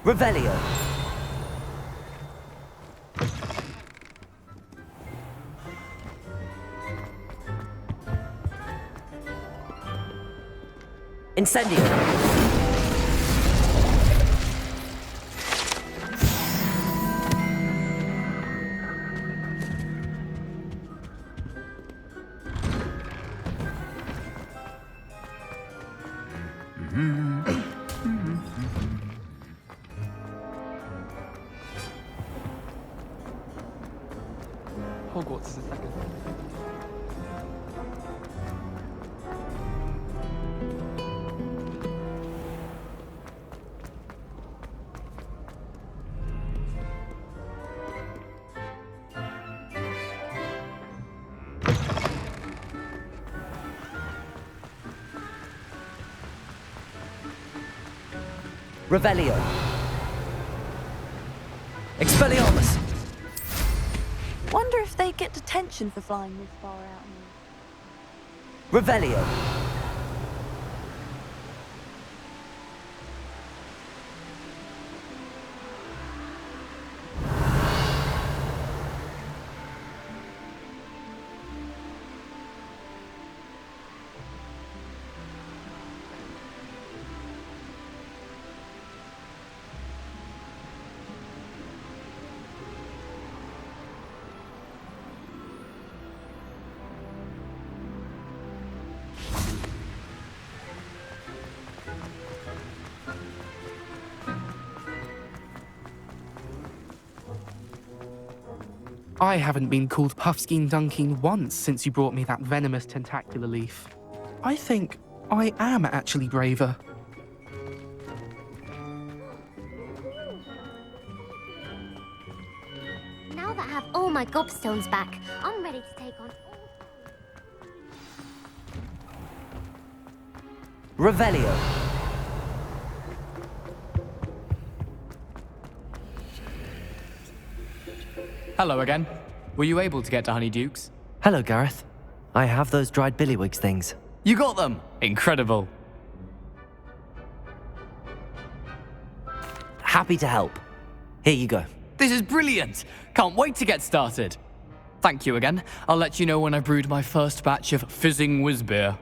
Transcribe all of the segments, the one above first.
Revelio. Incendio. Hogwarts is a second. Revelio. Expelliarmus. Wonder if they get detention for flying this far out. Revelio. I haven't been called Puffskein Dunking once since you brought me that venomous tentacular leaf. I think I am actually braver. Now that I have all my gobstones back, I'm ready to take on Revelio. Hello again. Were you able to get to Honeydukes? Hello, Gareth. I have those dried billywigs things. You got them! Incredible. Happy to help. Here you go. This is brilliant! Can't wait to get started. Thank you again. I'll let you know when I brewed my first batch of fizzing whiz-beer.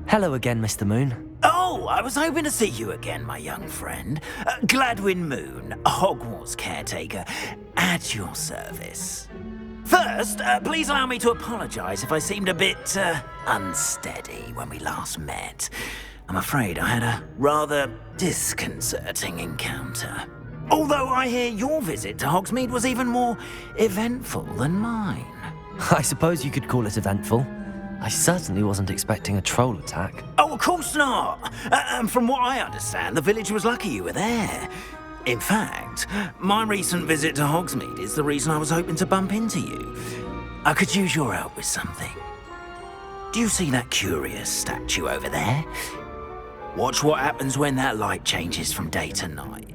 Hello again, Mr. Moon. Oh, I was hoping to see you again, my young friend. Gladwin Moon, Hogwarts caretaker, at your service. First, please allow me to apologise if I seemed a bit unsteady when we last met. I'm afraid I had a rather disconcerting encounter. Although I hear your visit to Hogsmeade was even more eventful than mine. I suppose you could call it eventful. I certainly wasn't expecting a troll attack. Oh, of course not. And from what I understand, the village was lucky you were there. In fact, my recent visit to Hogsmeade is the reason I was hoping to bump into you. I could use your help with something. Do you see that curious statue over there? Watch what happens when that light changes from day to night.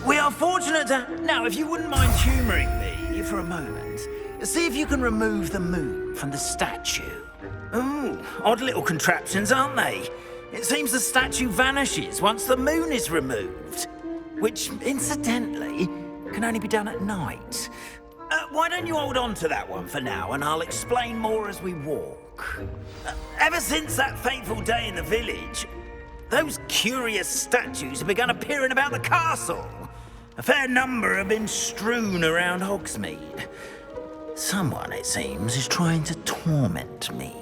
We are fortunate to... Now, if you wouldn't mind humouring me for a moment, see if you can remove the moon from the statue. Ooh, odd little contraptions, aren't they? It seems the statue vanishes once the moon is removed, which, incidentally, can only be done at night. Why don't you hold on to that one for now, and I'll explain more as we walk. Ever since that fateful day in the village, those curious statues have begun appearing about the castle. A fair number have been strewn around Hogsmeade. Someone, it seems, is trying to torment me.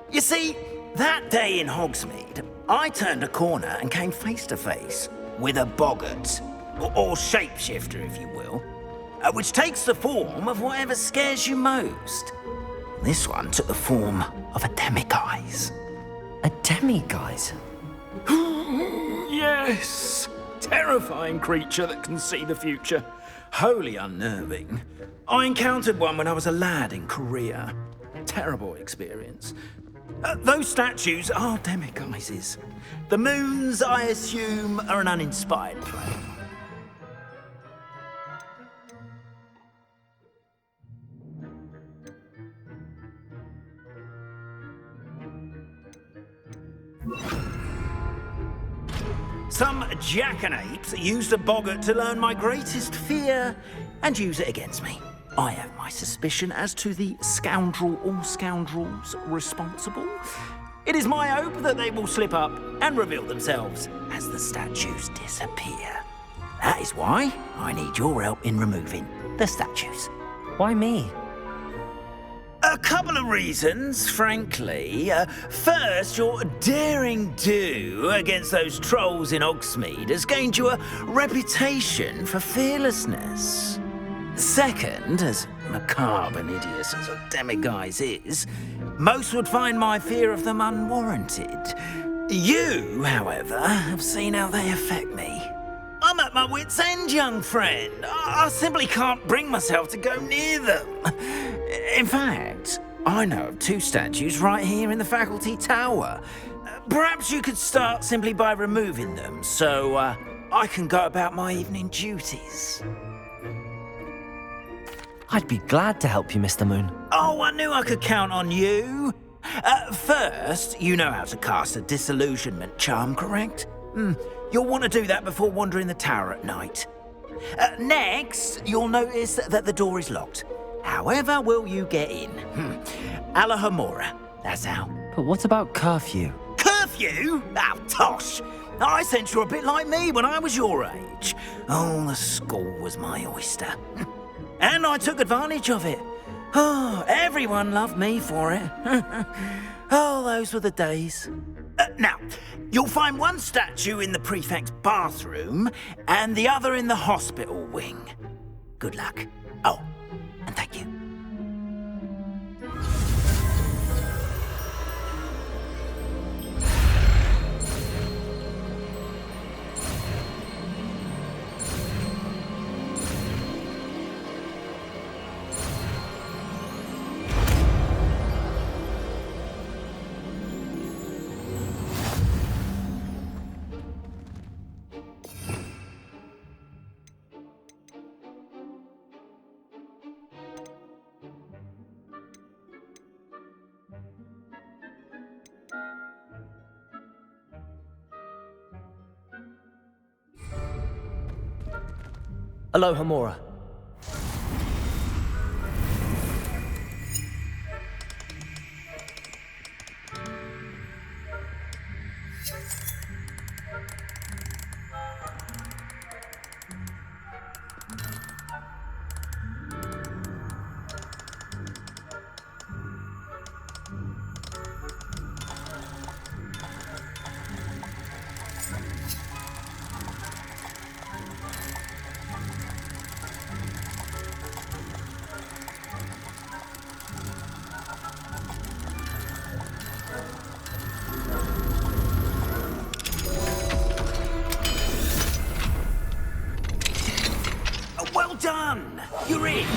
You see, that day in Hogsmeade, I turned a corner and came face to face with a boggart, or shapeshifter, if you will, which takes the form of whatever scares you most. This one took the form of a demiguise. A demiguise? Yes! Terrifying creature that can see the future. Wholly unnerving. I encountered one when I was a lad in Korea. Terrible experience. Those statues are demiguises. The moons, I assume, are an uninspired plane. Some jackanapes used a boggart to learn my greatest fear and use it against me. I have my suspicion as to the scoundrel or scoundrels responsible. It is my hope that they will slip up and reveal themselves as the statues disappear. That is why I need your help in removing the statues. Why me? A couple of reasons, frankly. First, your daring do against those trolls in Hogsmeade has gained you a reputation for fearlessness. Second, as macabre and hideous as a demiguise is, most would find my fear of them unwarranted. You, however, have seen how they affect me. I'm at my wit's end, young friend. I simply can't bring myself to go near them. In fact, I know of 2 statues right here in the faculty tower. Perhaps you could start simply by removing them so I can go about my evening duties. I'd be glad to help you, Mr. Moon. Oh, I knew I could count on you. First, you know how to cast a disillusionment charm, correct? You'll want to do that before wandering the tower at night. Next, you'll notice that the door is locked. However will you get in? Alahomora, that's how. But what about curfew? Curfew? Oh, tosh. I sense you're a bit like me when I was your age. Oh, the school was my oyster. And I took advantage of it. Oh, everyone loved me for it. Oh, those were the days. Now, you'll find one statue in the prefect's bathroom and the other in the hospital wing. Good luck. Oh, and thank you. Alohomora. Well done! You're in.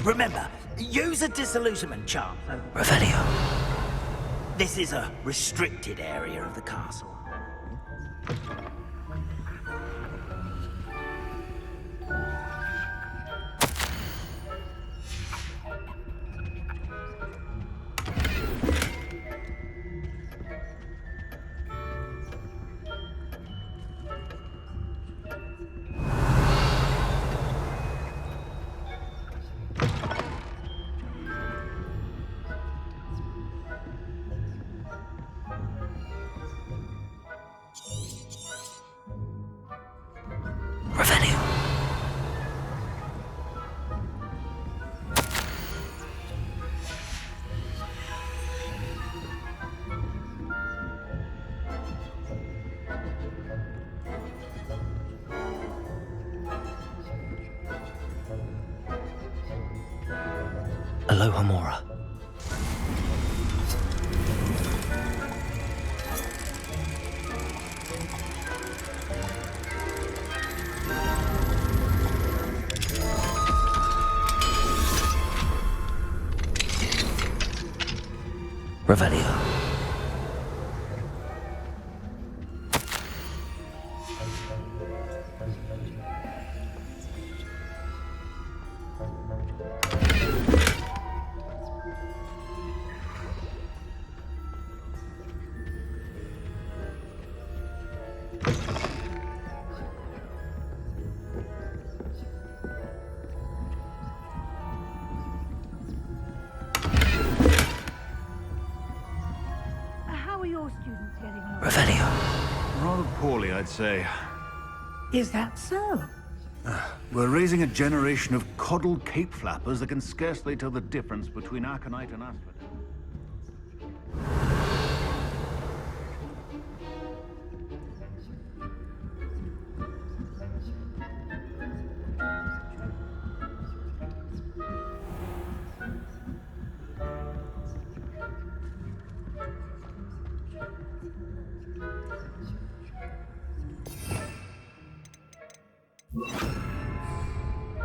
Remember, use a disillusionment charm. Revelio. This is a restricted area of the castle. Revelio. Alohomora. Revelio. How are your students getting on? Revelio. Rather poorly, I'd say. Is that so? We're raising a generation of coddled cape flappers that can scarcely tell the difference between aconite and asphodel.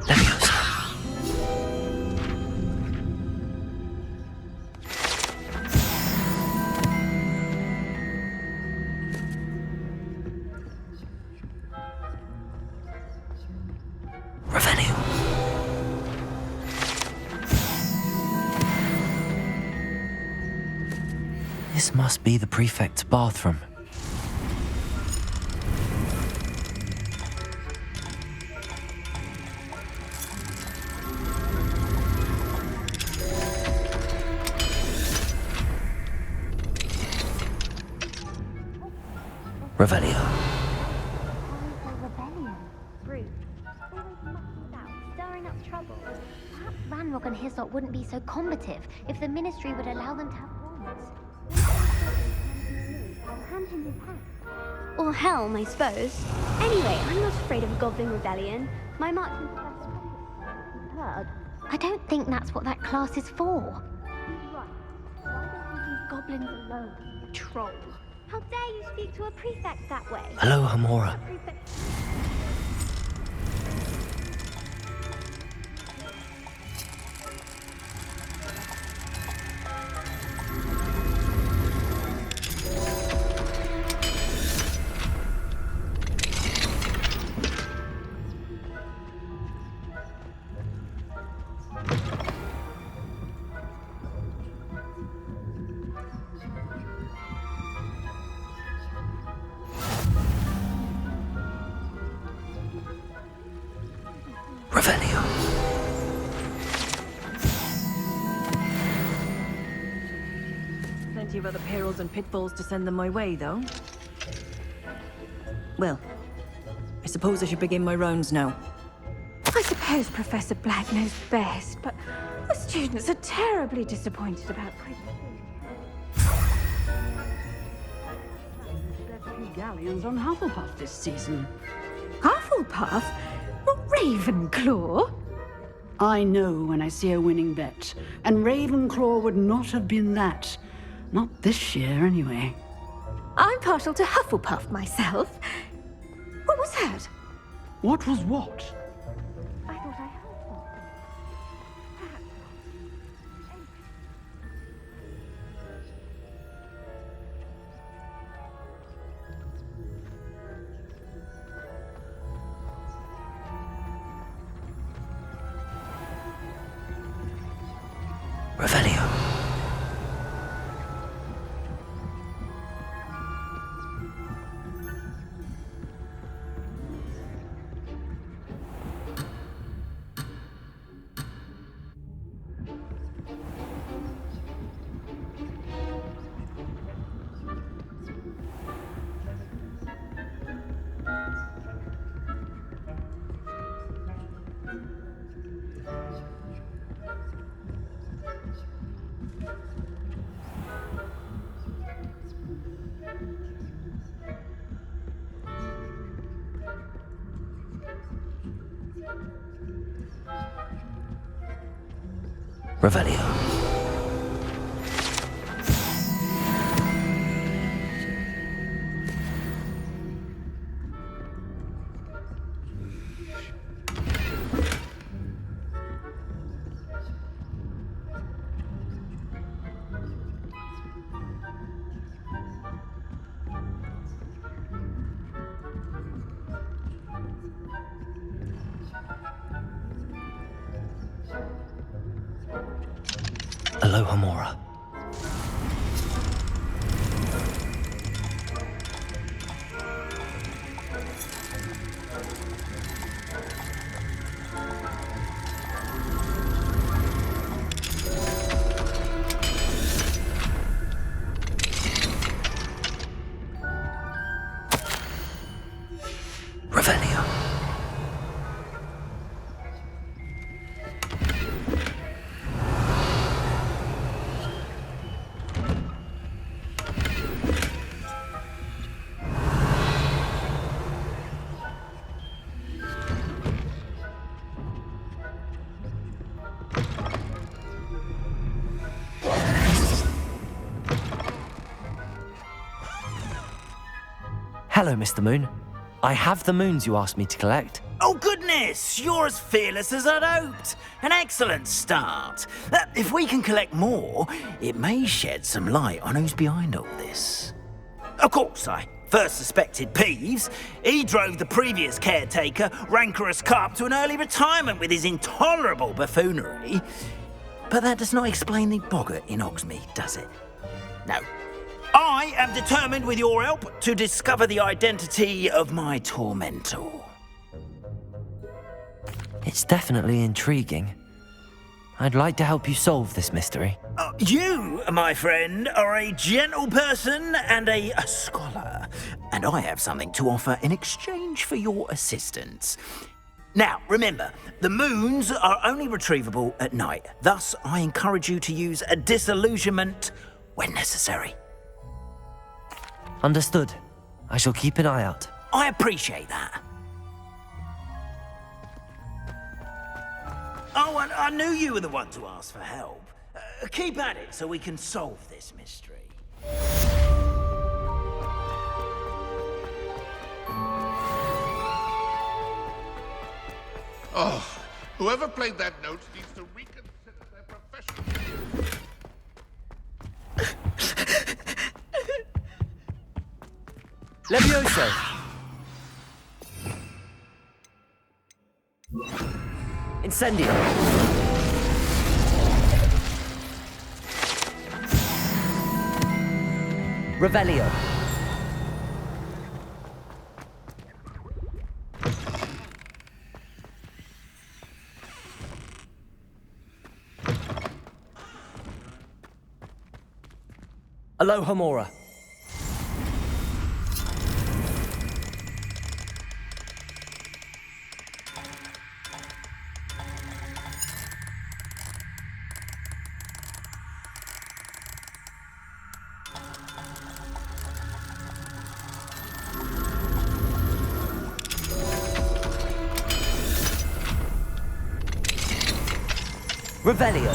Leviosa. Revelio. This must be the prefect's bathroom. Revelio. Rebellion. Rude. Always fussing about, stirring up trouble. Perhaps Ranrock and Hislop wouldn't be so combative if the Ministry would allow them to have wands. I'll hand him his hat. Or helm, I suppose. Anyway, I'm not afraid of a goblin rebellion. My marksman class heard. I don't think that's what that class is for. Right. Why don't you leave goblins alone, you troll? How dare you speak to a prefect that way? Hello, Hamora. Prefect... Revelio. Plenty of other perils and pitfalls to send them my way, though. Well, I suppose I should begin my rounds now. I suppose Professor Black knows best, but the students are terribly disappointed about Left a few galleons on Hufflepuff this season. Hufflepuff? Not Ravenclaw? I know when I see a winning bet, and Ravenclaw would not have been that. Not this year, anyway. I'm partial to Hufflepuff myself. What was that? What was what? I thought I heard Revelio. Revelio. Hello, Hamora. Revelio. Hello, Mr. Moon. I have the moons you asked me to collect. Oh, goodness! You're as fearless as I'd hoped. An excellent start. If we can collect more, it may shed some light on who's behind all this. Of course, I first suspected Peeves. He drove the previous caretaker, Rancorous Carp, to an early retirement with his intolerable buffoonery. But that does not explain the boggart in Hogsmeade, does it? No. I am determined, with your help, to discover the identity of my tormentor. It's definitely intriguing. I'd like to help you solve this mystery. You, my friend, are a gentle person and a scholar, and I have something to offer in exchange for your assistance. Now, remember, the moons are only retrievable at night. Thus, I encourage you to use a disillusionment when necessary. Understood. I shall keep an eye out. I appreciate that. Oh, and I knew you were the one to ask for help. Keep at it so we can solve this mystery. Oh, whoever played that note needs to reconsider their profession. Levioso! Incendio! Revelio! Alohomora! Revelio.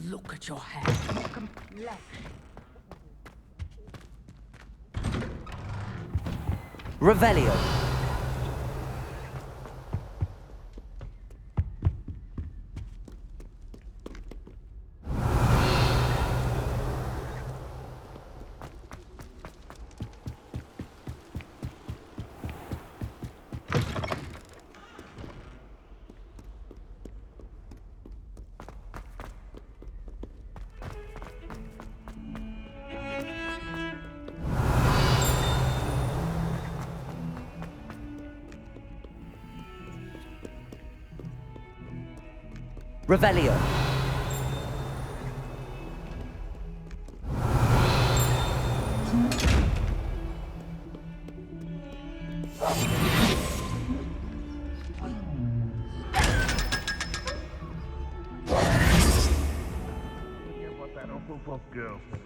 Look at your hair, your complexion. Revelio. Revelio. What that Uncle Buff girl said.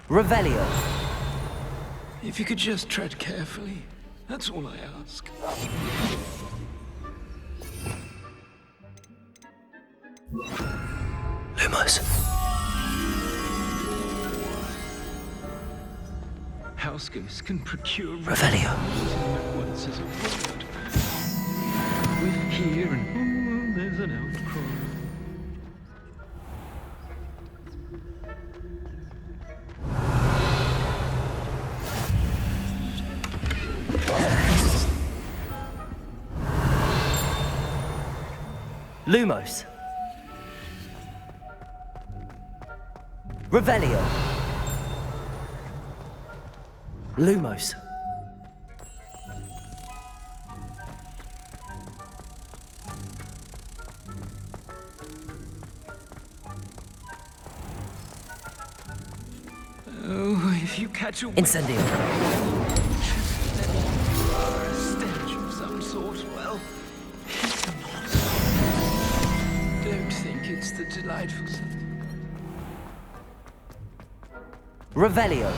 Revelio. If you could just tread carefully That's all I ask. Lumos. House ghosts can procure Revelio. What says a word. We're here and there's an outcry. Lumos. Revelio. Lumos. Oh, if you catch a Incendio. a stench of some sort, well, it's not. Don't think it's the delightful scent. Revelio.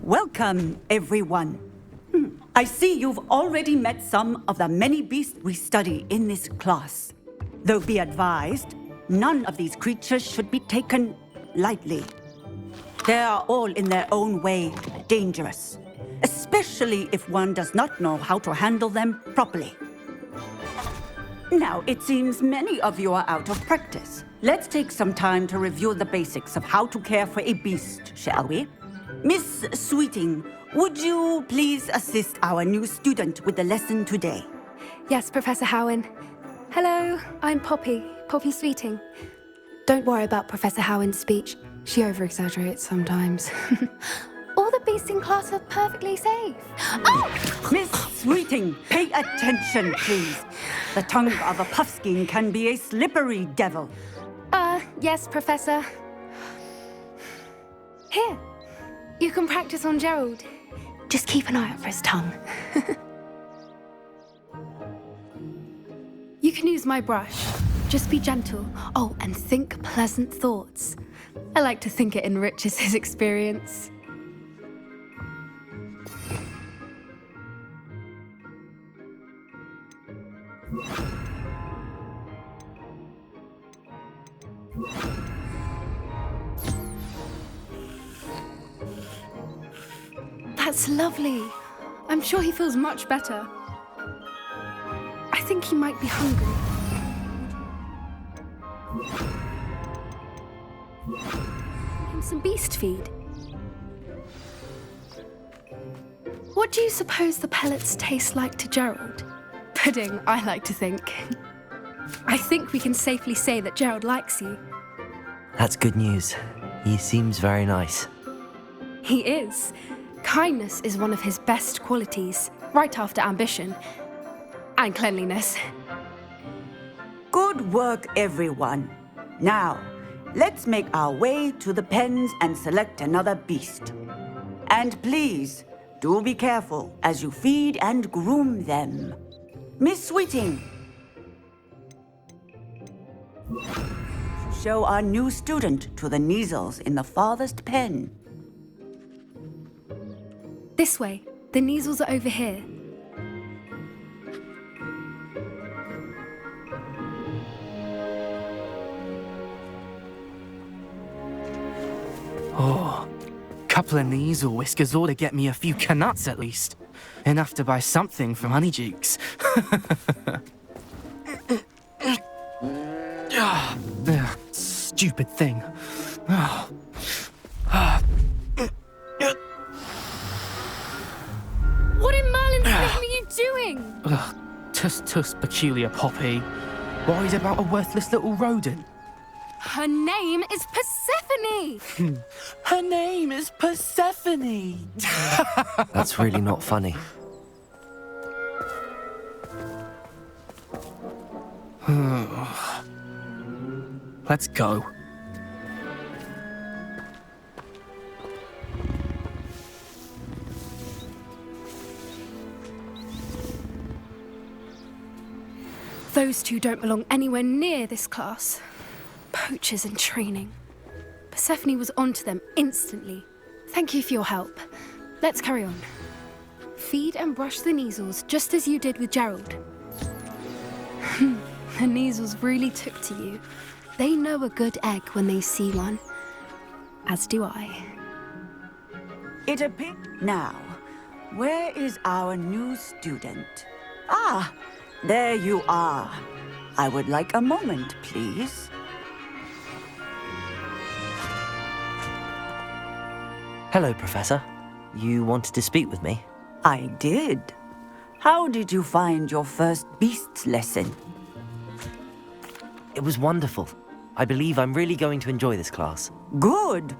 Welcome, everyone. I see you've already met some of the many beasts we study in this class. Though be advised, none of these creatures should be taken lightly. They are all in their own way dangerous, especially if one does not know how to handle them properly. Now, it seems many of you are out of practice. Let's take some time to review the basics of how to care for a beast, shall we? Miss Sweeting, would you please assist our new student with the lesson today? Yes, Professor Howen. Hello, I'm Poppy Sweeting. Don't worry about Professor Howen's speech. She over-exaggerates sometimes. All the beasts in class are perfectly safe. Oh! Miss Sweeting, pay attention, please. The tongue of a puffskein can be a slippery devil. Yes, Professor. Here, you can practice on Gerald. Just keep an eye out for his tongue. You can use my brush. Just be gentle. Oh, and think pleasant thoughts. I like to think it enriches his experience. That's lovely. I'm sure he feels much better. I think he might be hungry. And some beast feed. What do you suppose the pellets taste like to Gerald? Pudding, I like to think. I think we can safely say that Gerald likes you. That's good news. He seems very nice. He is. Kindness is one of his best qualities, right after ambition and cleanliness. Good work, everyone. Now, let's make our way to the pens and select another beast. And please, do be careful as you feed and groom them. Miss Sweeting. Show our new student to the Neasels in the farthest pen. This way. The Neasels are over here. Couple of Kneasel whiskers ought to get me a few Canuts at least. Enough to buy something from Honeydukes. Stupid thing. What in Merlin's name are you doing? Tuss, peculiar Poppy. Worried about a worthless little rodent? Her name is Persephone! Her name is Persephone! That's really not funny. Let's go. Those two don't belong anywhere near this class. Poachers in training. Persephone was onto them instantly. Thank you for your help. Let's carry on. Feed and brush the Kneasels just as you did with Gerald. The Kneasels really took to you. They know a good egg when they see one. As do I. It appears. Now, where is our new student? Ah, there you are. I would like a moment, please. Hello, Professor. You wanted to speak with me? I did. How did you find your first beasts lesson? It was wonderful. I believe I'm really going to enjoy this class. Good.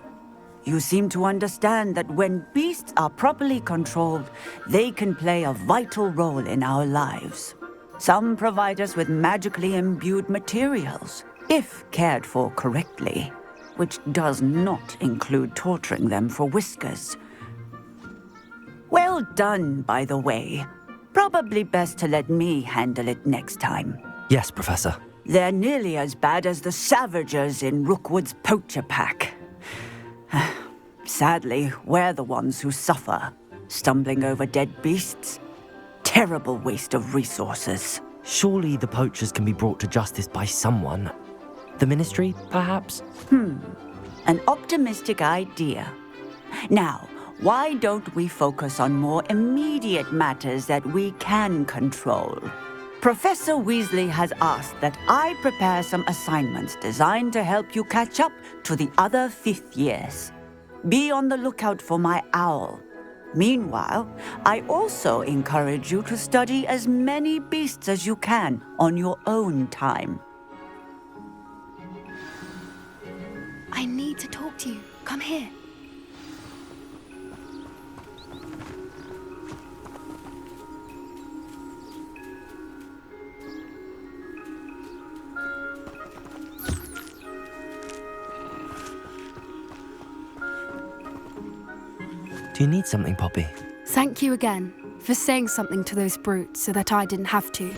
You seem to understand that when beasts are properly controlled, they can play a vital role in our lives. Some provide us with magically imbued materials, if cared for correctly, which does not include torturing them for whiskers. Well done, by the way. Probably best to let me handle it next time. Yes, Professor. They're nearly as bad as the Savagers in Rookwood's poacher pack. Sadly, we're the ones who suffer, stumbling over dead beasts. Terrible waste of resources. Surely the poachers can be brought to justice by someone. The Ministry, perhaps? An optimistic idea. Now, why don't we focus on more immediate matters that we can control? Professor Weasley has asked that I prepare some assignments designed to help you catch up to the other fifth years. Be on the lookout for my owl. Meanwhile, I also encourage you to study as many beasts as you can on your own time. I need to talk to you. Come here. Do you need something, Poppy? Thank you again for saying something to those brutes so that I didn't have to.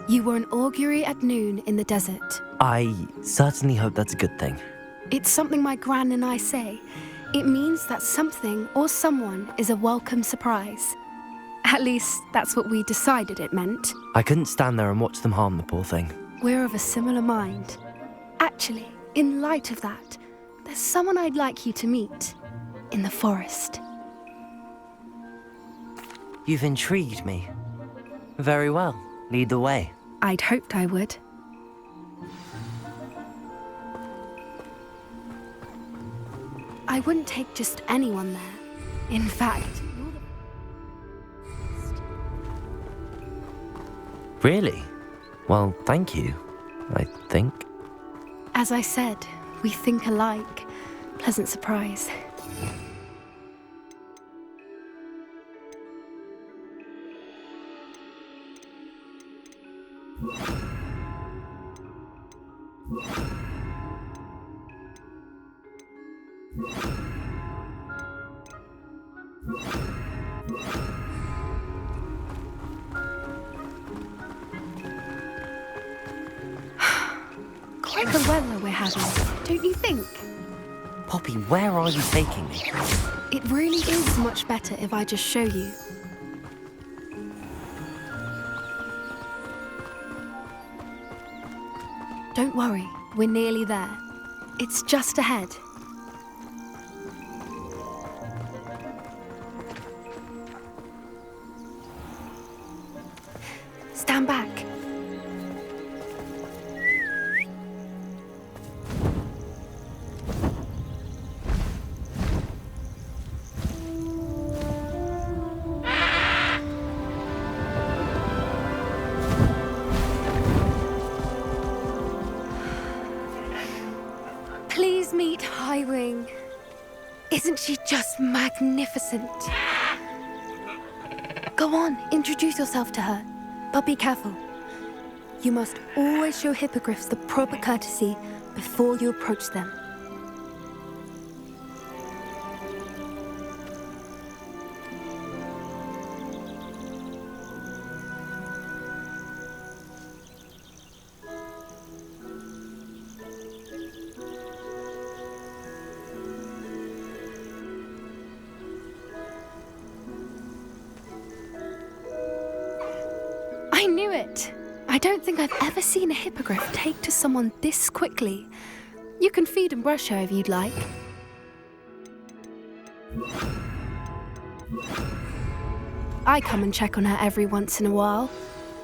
You were an augury at noon in the desert. I certainly hope that's a good thing. It's something my gran and I say. It means that something or someone is a welcome surprise. At least, that's what we decided it meant. I couldn't stand there and watch them harm the poor thing. We're of a similar mind. Actually, in light of that, there's someone I'd like you to meet. In the forest. You've intrigued me. Very well. Lead the way. I'd hoped I would. I wouldn't take just anyone there. In fact, Really? Well, thank you, I think. as I said, we think alike. Pleasant surprise. Quite the weather we're having, don't you think? Poppy, where are you taking me? It really is much better if I just show you. Don't worry, we're nearly there. It's just ahead. Highwing. Isn't she just magnificent? Go on, introduce yourself to her. But be careful. You must always show hippogriffs the proper courtesy before you approach them. I knew it! I don't think I've ever seen a hippogriff take to someone this quickly. You can feed and brush her if you'd like. I come and check on her every once in a while.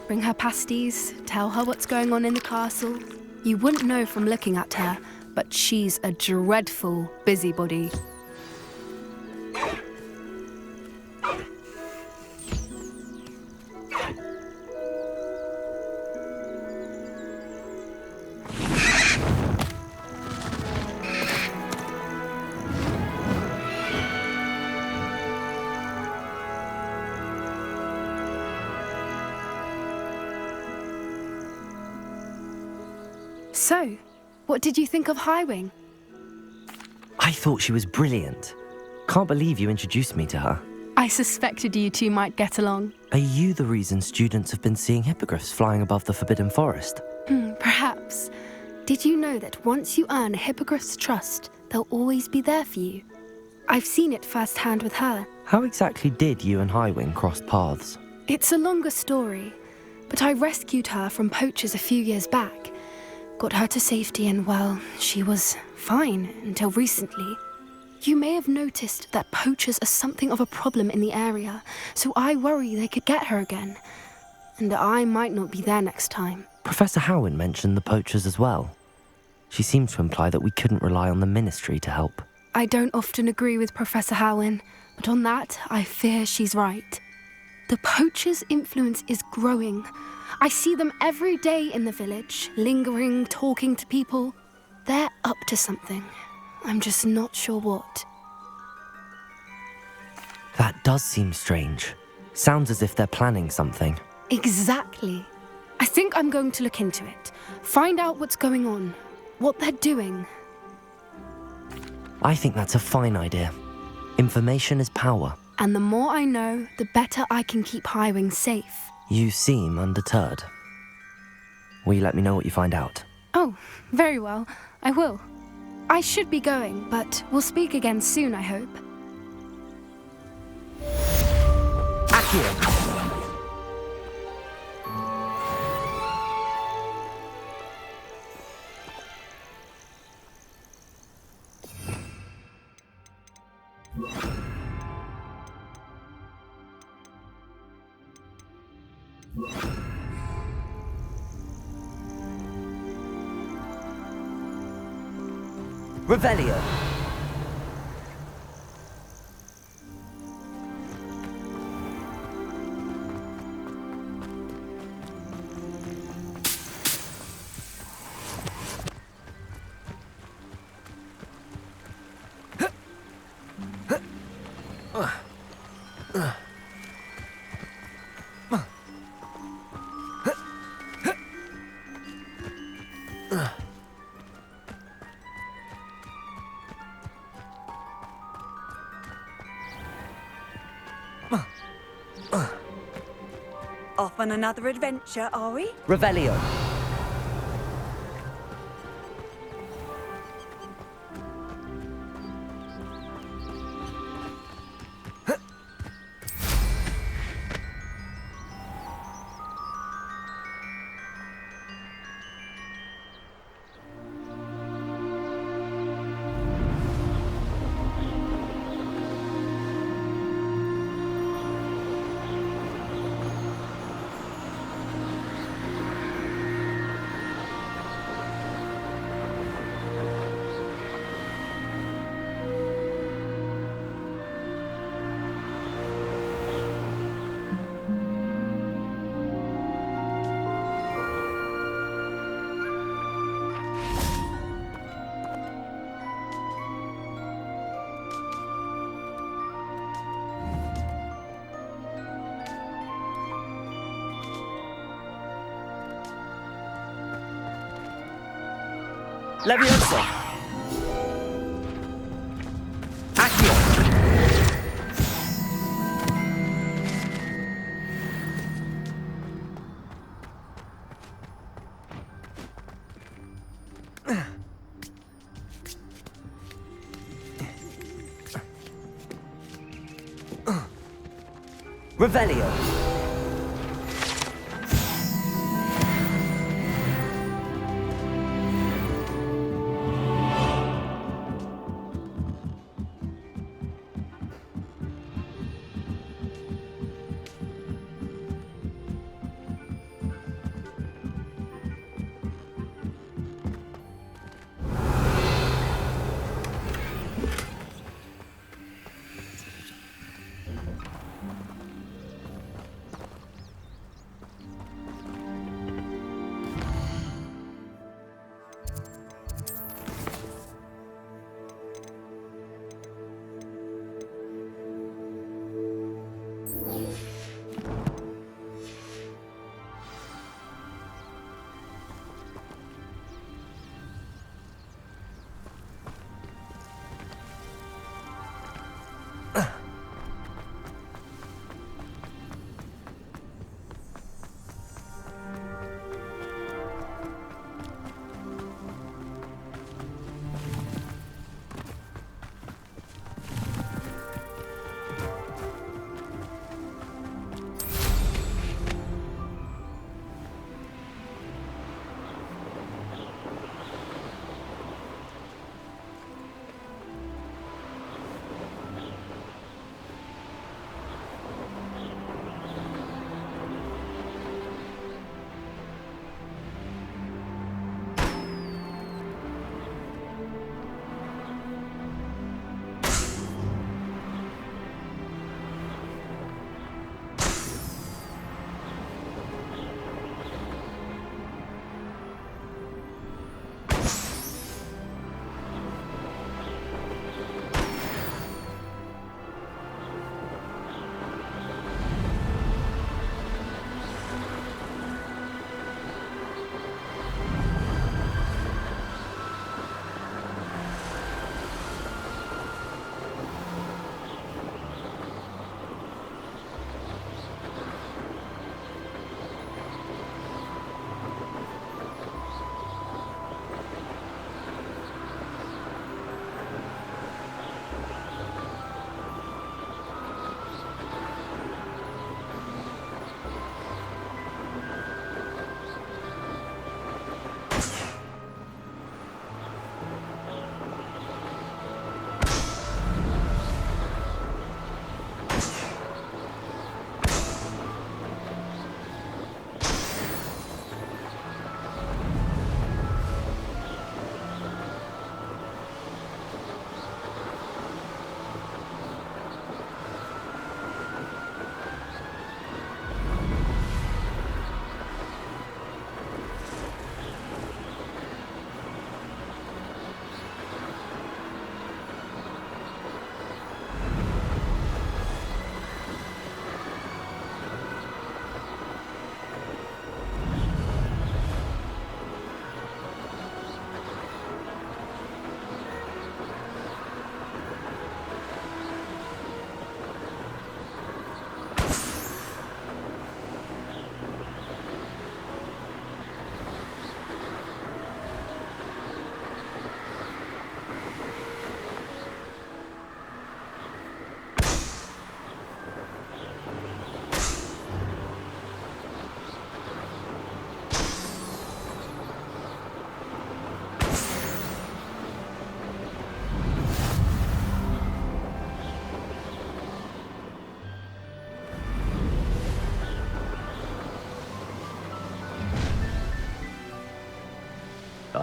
Bring her pasties, tell her what's going on in the castle. You wouldn't know from looking at her, but she's a dreadful busybody. So, what did you think of Highwing? I thought she was brilliant. Can't believe you introduced me to her. I suspected you two might get along. Are you the reason students have been seeing hippogriffs flying above the Forbidden Forest? Perhaps. Did you know that once you earn a hippogriff's trust, they'll always be there for you? I've seen it firsthand with her. How exactly did you and Highwing cross paths? It's a longer story, but I rescued her from poachers a few years back. Got her to safety and, well, she was fine until recently. You may have noticed that poachers are something of a problem in the area, so I worry they could get her again. And I might not be there next time. Professor Howin mentioned the poachers as well. She seemed to imply that we couldn't rely on the Ministry to help. I don't often agree with Professor Howin, but on that, I fear she's right. The poachers' influence is growing. I see them every day in the village, lingering, talking to people. They're up to something. I'm just not sure what. That does seem strange. Sounds as if they're planning something. Exactly. I think I'm going to look into it. Find out what's going on, what they're doing. I think that's a fine idea. Information is power. And the more I know, the better I can keep Highwing safe. You seem undeterred. Will you let me know what you find out? Oh, very well. I will. I should be going, but we'll speak again soon, I hope. Accio! Revelio. Off on another adventure, are we? Revelio. Leviosa! Accio! Revelio!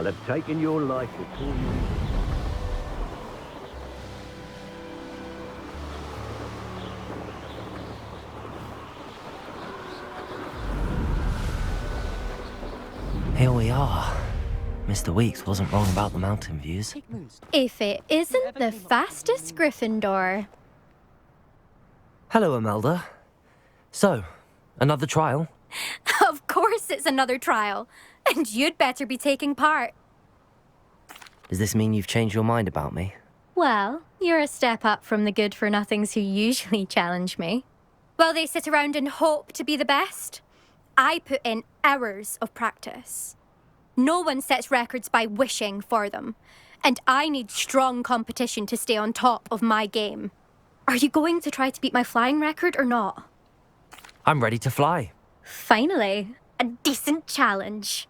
I'll have taken your life before you... Here we are. Mr. Weeks wasn't wrong about the mountain views. If it isn't the fastest Gryffindor. Hello, Imelda. So, another trial? Of course it's another trial. And you'd better be taking part. Does this mean you've changed your mind about me? Well, you're a step up from the good-for-nothings who usually challenge me. While they sit around and hope to be the best, I put in hours of practice. No one sets records by wishing for them, and I need strong competition to stay on top of my game. Are you going to try to beat my flying record or not? I'm ready to fly. Finally, a decent challenge.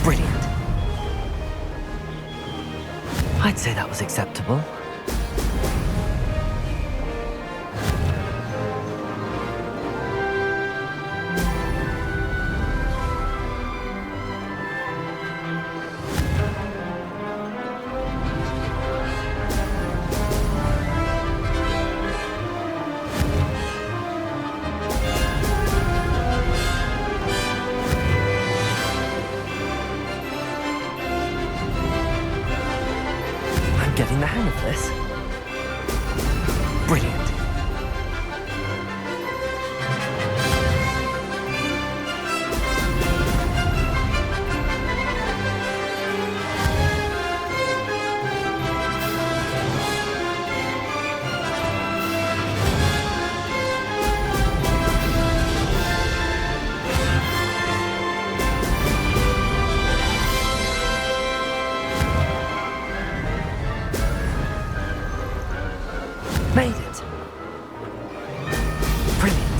Brilliant. I'd say that was acceptable. Getting the hang of this. Brilliant. Made it. Brilliant.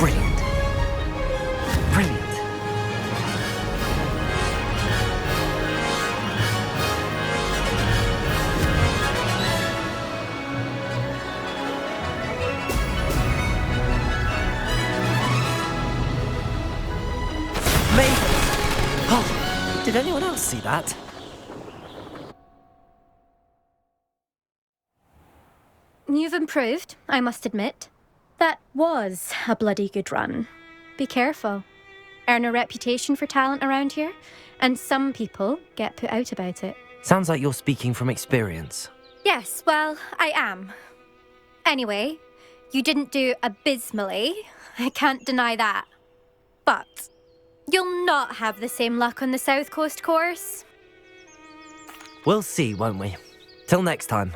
Brilliant. Brilliant. Made it. Oh, did anyone else see that? You've improved, I must admit. That was a bloody good run. Be careful. Earn a reputation for talent around here, and some people get put out about it. Sounds like you're speaking from experience. Yes, well, I am. Anyway, you didn't do abysmally. I can't deny that. But you'll not have the same luck on the South Coast course. We'll see, won't we? Till next time.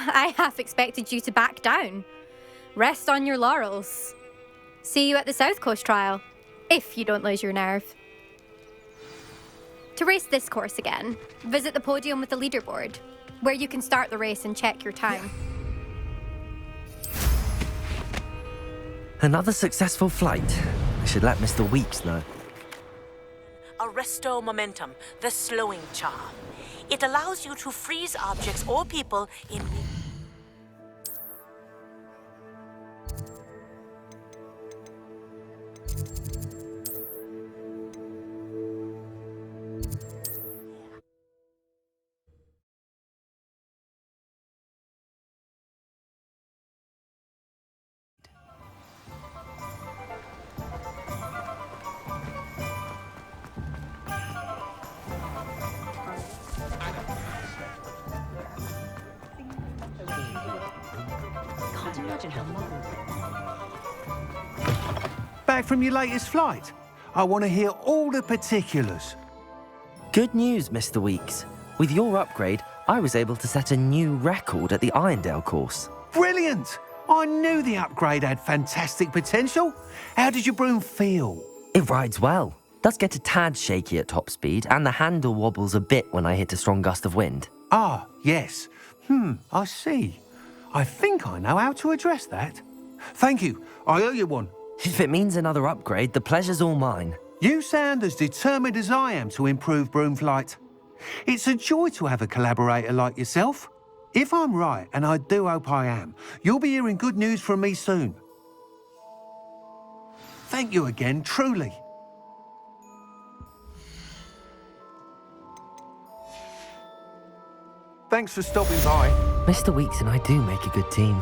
I half expected you to back down. Rest on your laurels. See you at the South Coast trial, if you don't lose your nerve. To race this course again, visit the podium with the leaderboard, where you can start the race and check your time. Another successful flight. I should let Mr. Weeks know. Arresto momentum, the slowing charm. It allows you to freeze objects or people in... Can't imagine how long. Back from your latest flight? I want to hear all the particulars. Good news, Mr. Weeks. With your upgrade, I was able to set a new record at the Irondale course. Brilliant! I knew the upgrade had fantastic potential. How did your broom feel? It rides well. Does get a tad shaky at top speed, and the handle wobbles a bit when I hit a strong gust of wind. Ah, yes. I see. I think I know how to address that. Thank you. I owe you one. If it means another upgrade, the pleasure's all mine. You sound as determined as I am to improve broom flight. It's a joy to have a collaborator like yourself. If I'm right, and I do hope I am, you'll be hearing good news from me soon. Thank you again, truly. Thanks for stopping by. Mr. Weeks and I do make a good team.